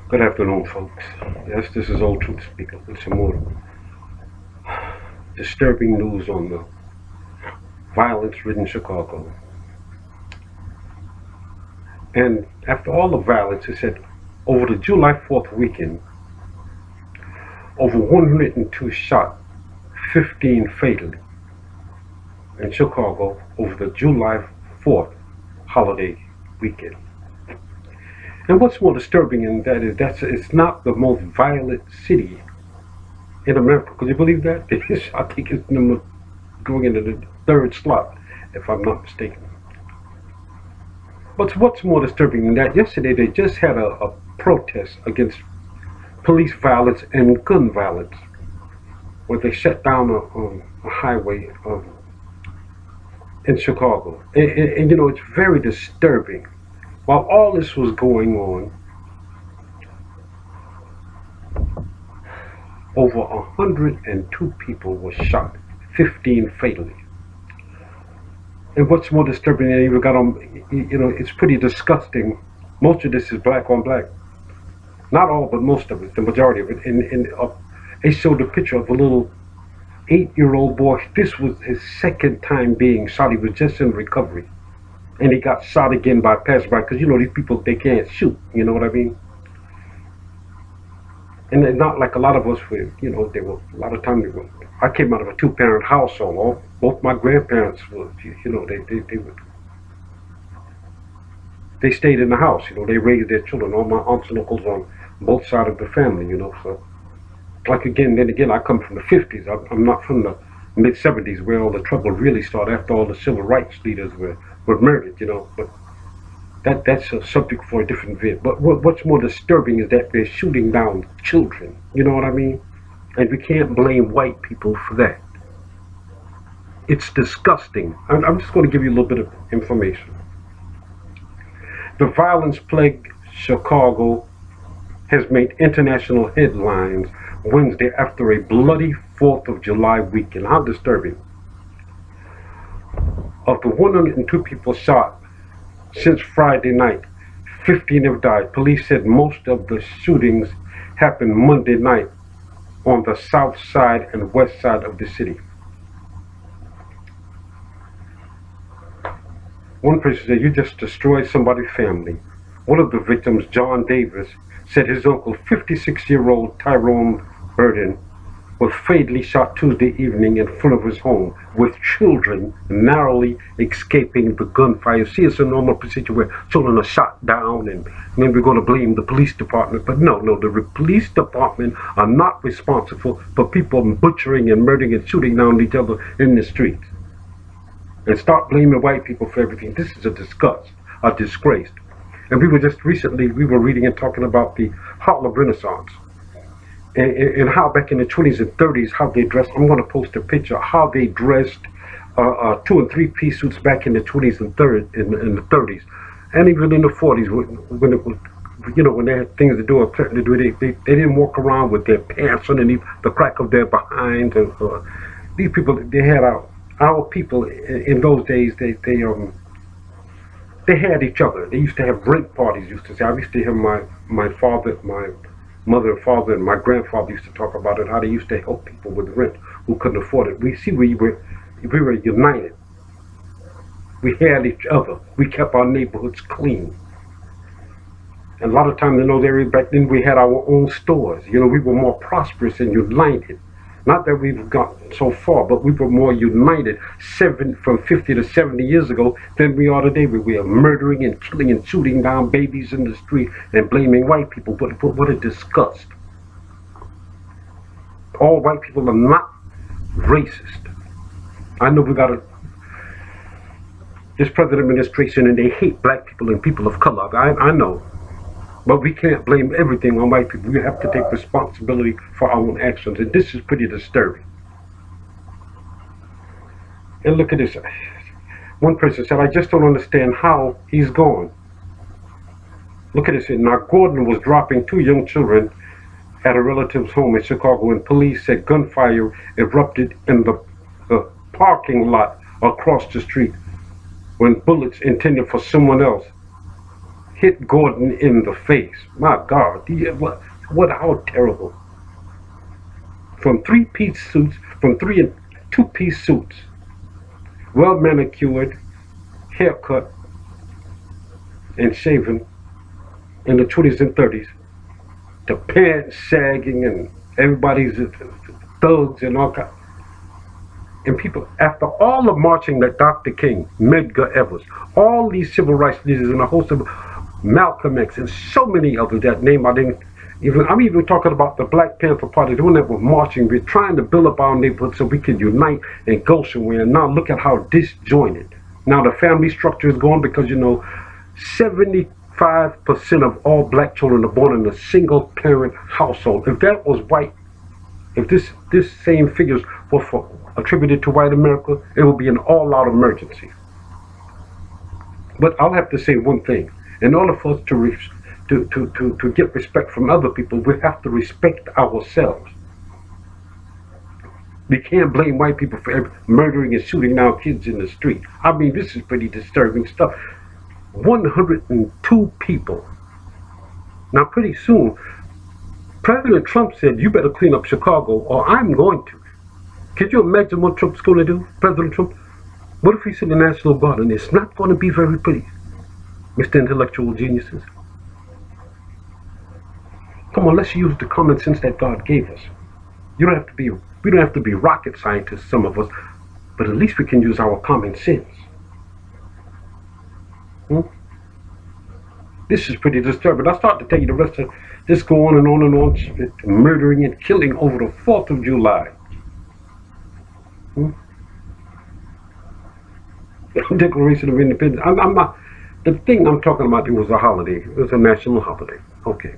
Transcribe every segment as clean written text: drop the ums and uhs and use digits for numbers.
Good afternoon, folks. Yes, this is Old Truth Speaker with some more disturbing news on the violence-ridden Chicago. And after all the violence, it said over the July 4th weekend, over 102 shot, 15 fatally in Chicago over the July 4th holiday weekend. And what's more disturbing in that is it's not the most violent city in America. Could you believe that? I think it's going into the third slot, if I'm not mistaken. But what's more disturbing than that, yesterday they just had a protest against police violence and gun violence, where they shut down a highway in Chicago. And you know, it's very disturbing. While all this was going on, over 102 people were shot, 15 fatally. And what's more disturbing, and even got on, you know, it's pretty disgusting. Most of this is black on black. Not all, but most of it, the majority of it. And they showed a picture of a little 8-year-old boy. This was his second time being shot. He was just in recovery. And he got shot again by a passerby, because, you know, these people, they can't shoot. You know what I mean? And they're not like a lot of us, were, you know, they were, a lot of times, I came out of a 2-parent household. Both my grandparents were, you know, they stayed in the house, you know, they raised their children, all my aunts and uncles on both sides of the family, you know. So, like then again, I come from the 50s. I'm not from the mid 70s, where all the trouble really started after all the civil rights leaders were murdered, you know. But that's a subject for a different vid. But what's more disturbing is that they're shooting down children, you know what I mean? And we can't blame white people for that. It's disgusting. I'm just going to give you a little bit of information. The violence-plagued Chicago has made international headlines Wednesday after a bloody 4th of July weekend. How disturbing. Of the 102 people shot since Friday night, 15 have died. Police said most of the shootings happened Monday night on the south side and west side of the city. One person said, "You just destroyed somebody's family." One of the victims, John Davis, said his uncle, 56-year-old Tyrone Burden, was fatally shot Tuesday evening in front of his home, with children narrowly escaping the gunfire. See, it's a normal procedure where children are shot down, and then we're going to blame the police department. But no, the police department are not responsible for people butchering and murdering and shooting down each other in the streets. And start blaming white people for everything. This is a disgust, a disgrace. And we were just recently, we were reading and talking about the Harlem Renaissance. And how back in the 20s and 30s, how they dressed. I'm going to post a picture, how they dressed 2- and 3-piece suits back in the 20s and 30s. And even in the 40s, when it was, you know, when they had things to do or something to do, they didn't walk around with their pants underneath the crack of their behinds. And these people, they had our people in those days, they had each other. They used to have drink parties, used to say. I used to hear my father, my mother and father and my grandfather used to talk about it, how they used to help people with rent who couldn't afford it. We see we were united. We had each other. We kept our neighborhoods clean. And a lot of times in those areas back then, we had our own stores. You know, we were more prosperous and united. Not that we've gotten so far, but we were more united from 50 to 70 years ago than we are today. We are murdering and killing and shooting down babies in the street and blaming white people. But what a disgust. All white people are not racist. I know we got this present administration, and they hate black people and people of color. I know. But we can't blame everything on white people. We have to take responsibility for our own actions. And this is pretty disturbing. And look at this. One person said, "I just don't understand how he's gone." Look at this. Now, Gordon was dropping 2 young children at a relative's home in Chicago, and police said gunfire erupted in the parking lot across the street when bullets intended for someone else hit Gordon in the face. My God, what how terrible. From three-piece suits, from three and two-piece suits, well manicured, haircut, and shaven in the 20s and 30s, the pants sagging and everybody's thugs and all kinds. And people, after all the marching that Dr. King, Medgar Evers, all these civil rights leaders and a host of Malcolm X and so many others that name I didn't even, I'm even talking about the Black Panther Party, doing that with marching. We're trying to build up our neighborhood so we can unite and go somewhere. And now look at how disjointed. Now the family structure is gone because, 75% of all black children are born in a single parent household. If that was white, if this same figures were attributed to white America, it would be an all-out emergency. But I'll have to say one thing. In order for us to get respect from other people, we have to respect ourselves. We can't blame white people for murdering and shooting our kids in the street. I mean, this is pretty disturbing stuff. 102 people. Now, pretty soon, President Trump said, you better clean up Chicago or I'm going to. Could you imagine what Trump's going to do, President Trump? What if he's in the National Guard and it's not going to be very pretty, Mr. Intellectual Geniuses? Come on, let's use the common sense that God gave us. We don't have to be rocket scientists, some of us, but at least we can use our common sense. This is pretty disturbing. I start to tell you the rest of this, go on and on and on, murdering and killing over the 4th of July. Declaration of Independence. I'm not, the thing I'm talking about, it was a holiday. It was a national holiday. Okay.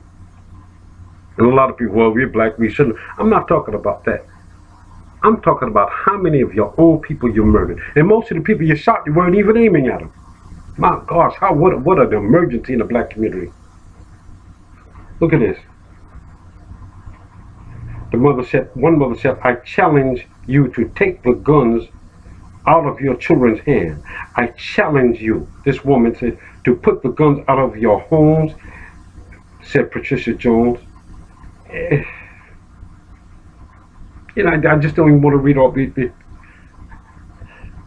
And a lot of people, well, we're black, we shouldn't. I'm not talking about that. I'm talking about how many of your own people you murdered. And most of the people you shot, you weren't even aiming at them. My gosh, what an emergency in the black community. Look at this. One mother said, I challenge you to take the guns out of your children's hands. I challenge you, this woman said, to put the guns out of your homes, said Patricia Jones. I just don't even want to read all the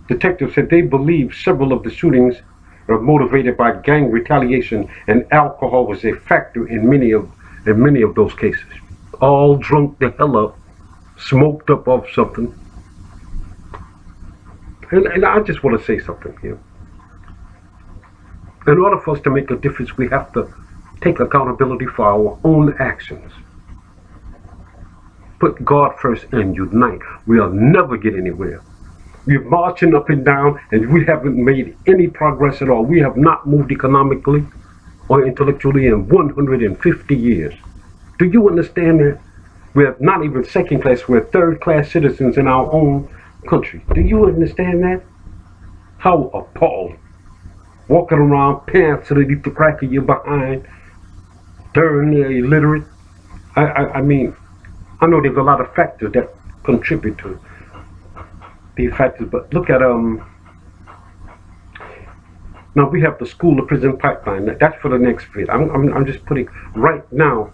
detectives said they believe several of the shootings are motivated by gang retaliation, and alcohol was a factor in many of those cases. All drunk the hell up, smoked up off something. And I just want to say something here. In order for us to make a difference, we have to take accountability for our own actions. Put God first and unite. We'll never get anywhere. We're marching up and down and we haven't made any progress at all. We have not moved economically or intellectually in 150 years. Do you understand that? We're not even second class, we're third class citizens in our own country. Do you understand that? How appalling. Walking around pants underneath the crack of your behind, darn near illiterate. I mean, I know there's a lot of factors that contribute to these factors, but look at now we have the school to prison pipeline. That's for the next bit. I'm just putting right now.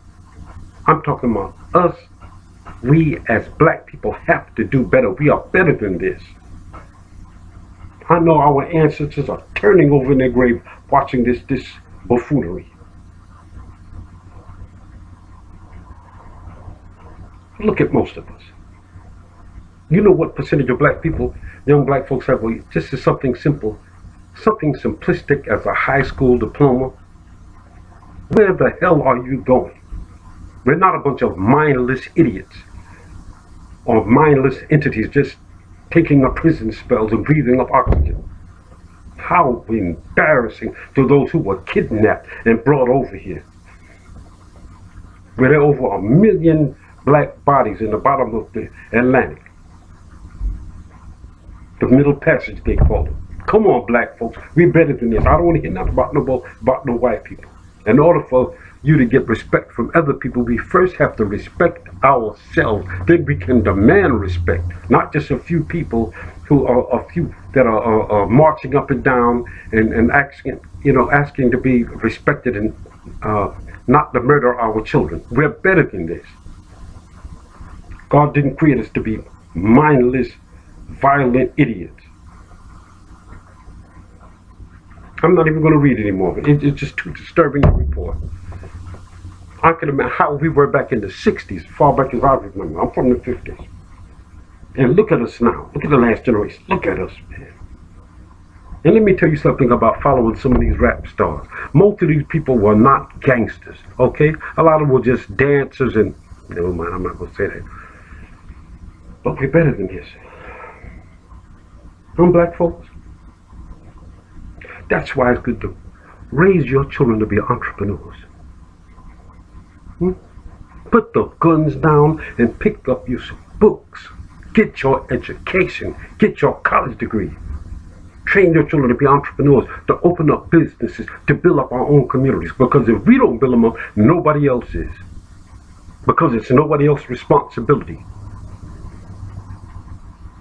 I'm talking about us. We as black people have to do better. We are better than this. I know our ancestors are turning over in their grave watching this buffoonery. Look at most of us. You know what percentage of black people, young black folks have? Well, just is something simple, something simplistic as a high school diploma. Where the hell are you going? We're not a bunch of mindless idiots or mindless entities just taking up prison spells and breathing up oxygen. How embarrassing to those who were kidnapped and brought over here. Where there are over 1 million black bodies in the bottom of the Atlantic. The Middle Passage, they call it. Come on, black folks, we're better than this. I don't want to hear nothing about no white people. In order for you to get respect from other people, we first have to respect ourselves. Then we can demand respect. Not just a few people who are a few that are marching up and down and asking, asking to be respected and not to murder our children. We're better than this. God didn't create us to be mindless, violent idiots. I'm not even going to read anymore. It's just too disturbing to report. I can imagine how we were back in the 60s, far back as I remember. I'm from the 50s. And look at us now. Look at the last generation. Look at us, man. And let me tell you something about following some of these rap stars. Most of these people were not gangsters, okay? A lot of them were just dancers and... Never mind, I'm not going to say that. But we're better than this. Black folks? That's why it's good to raise your children to be entrepreneurs. Put the guns down and pick up you some books. Get your education. Get your college degree. Train your children to be entrepreneurs, to open up businesses, to build up our own communities. Because if we don't build them up, nobody else is. Because it's nobody else's responsibility.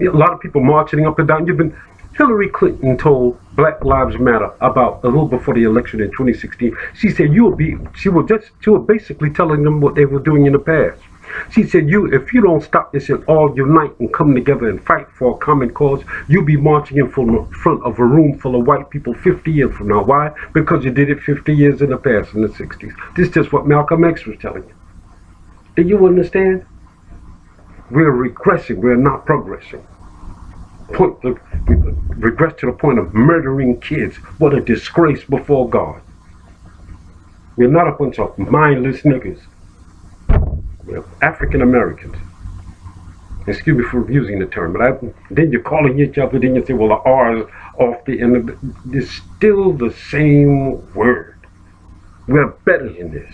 A lot of people marching up and down. Hillary Clinton told Black Lives Matter about a little before the election in 2016. She said she was basically telling them what they were doing in the past. She said, if you don't stop this and all unite and come together and fight for a common cause, you'll be marching in front of a room full of white people 50 years from now. Why? Because you did it 50 years in the past, in the 60s. This is just what Malcolm X was telling you. Do you understand? We're regressing. We're not progressing. Regress to the point of murdering kids. What a disgrace before God. We're not a bunch of mindless niggas. We're African Americans. Excuse me for using the term, but then you're calling each other, then you say, well, the R is off the end of it. It's still the same word. We're better than this.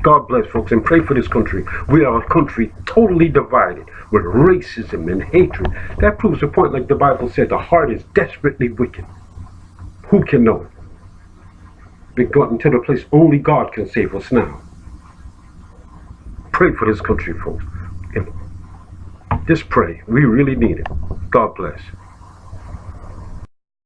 God bless, folks, and pray for this country. We are a country totally divided with racism and hatred. That proves the point, like the Bible said, the heart is desperately wicked. Who can know it? We've gotten to the place only God can save us now. Pray for this country, folks. And just pray. We really need it. God bless.